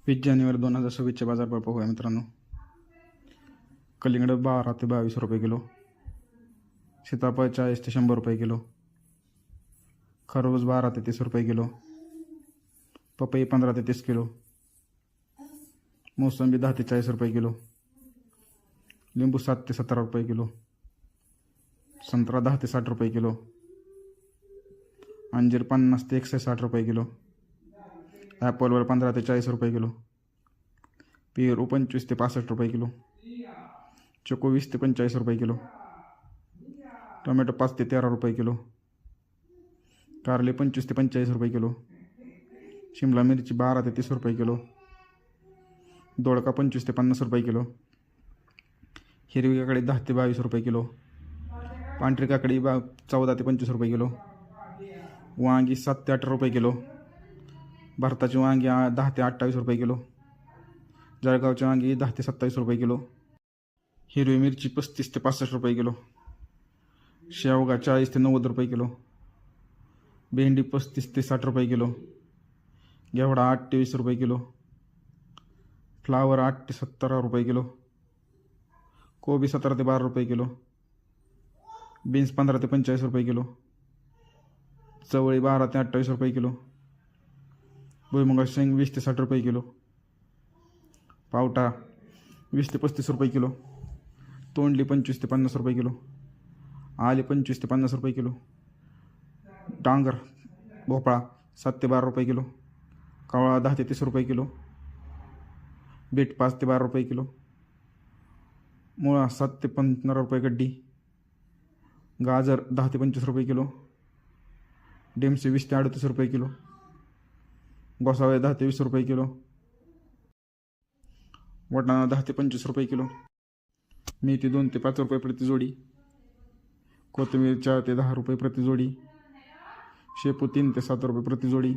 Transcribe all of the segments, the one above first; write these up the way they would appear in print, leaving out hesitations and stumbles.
जानेवारी 2026चे बाजारभाव पाहूया मित्रांनो. कलिंगड 12 ते 22 रुपये किलो, सीताफळ 40 ते 100 रुपये किलो, खरबूज 12 ते 30 रुपये किलो, पपई 15 ते 30 किलो, मोसंबी 10 ते 40 रुपये किलो, लिंबू 7 ते 17 रुपये किलो, संत्रा 10 ते 60 रुपये किलो, अंजीर 50 ते 160 रुपये किलो, ॲपलवर 15 ते 40 रुपये किलो, पेरू 25 ते 65 रुपये किलो, चिकू 20 ते 45 रुपये किलो, टोमॅटो 5 ते 13 रुपये किलो, कारले 25 ते 45 रुपये किलो, शिमला मिरची 12 ते 30 रुपये किलो, दोडका 25 ते 50 रुपये किलो, हिरवी काकडी 10 ते 22 रुपये किलो, पांढरी काकडी 14 ते 25 रुपये किलो, वांगी 7 ते 18 रुपये किलो, भारताची वांगी 10 ते 28 रुपये किलो, जळगावची वांगी 10 ते 27 रुपये किलो, हिरवी मिरची 35 ते 65 रुपये किलो, शेवगा 40 ते 90 रुपये किलो, भेंडी 35 ते 60 रुपये किलो, घेवडा 8 ते 20 रुपये किलो, फ्लावर 8 ते 17 रुपये किलो, कोबी 17 ते 12 रुपये किलो, बीन्स 15 ते 45 रुपये किलो, चवळी 12 ते 28 रुपये किलो, भुईमुगाची शेंग 20 ते 60 रुपये किलो, पावटा 20 ते 35 रुपये किलो, तोंडली 25 ते 50 रुपये किलो, आले 25 ते 50 रुपये किलो, डांगर भोपळा 7 ते 12 रुपये किलो, कावळा 10 ते 30 रुपये किलो, बीट 5 ते 12 रुपये किलो, मुळा 7 ते 15 रुपये गड्डी, गाजर 10 ते 25 रुपये किलो, डेमसे 20 ते 38 रुपये किलो, गोसावळे 10 ते 20 रुपये किलो, वाटाणा 10 ते 25 रुपये किलो, मेथी 2 ते 5 रुपये प्रति जोडी, कोथिंबीर 4 ते 10 रुपये प्रति जोडी, शेपू 3 ते 7 रुपये प्रति जोडी,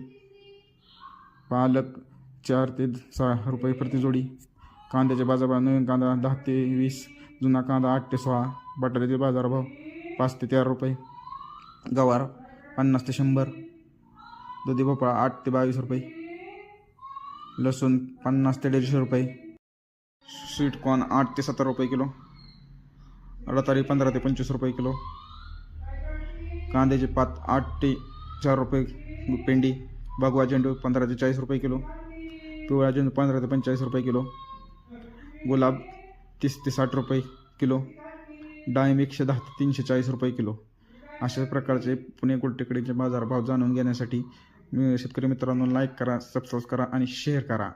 पालक 4 ते 6 रुपये प्रति जोडी, कांद्याचे बाजारभाव नवीन कांदा 10 ते 20, जुना कांदा 8 ते 16, बटाट्याचे बाजारभाव 5 ते 13 रुपये, गवार 50 ते 100, दुधी भोपळा 8 ते 22 रुपये, लसूण 50 ते 150 रुपये, स्वीटकॉर्न 8 ते 17 रुपये किलो, रताळी 15 ते 25 रुपये किलो, कांद्याचे पात 8 ते 4 रुपये पेंडी, भगवा झेंडू 15 ते 40 रुपये किलो, पिवळा झेंडू 15 ते 45 रुपये किलो, गुलाब 30 ते 60 रुपये किलो, डाळिंब 110 ते 340 रुपये किलो. अशा प्रकारचे पुणे गुलटेकडीचे बाजारभाव जाणून घेण्यासाठी शेतकरी मित्रांनो लाईक करा, सबस्क्राईब करा आणि शेअर करा.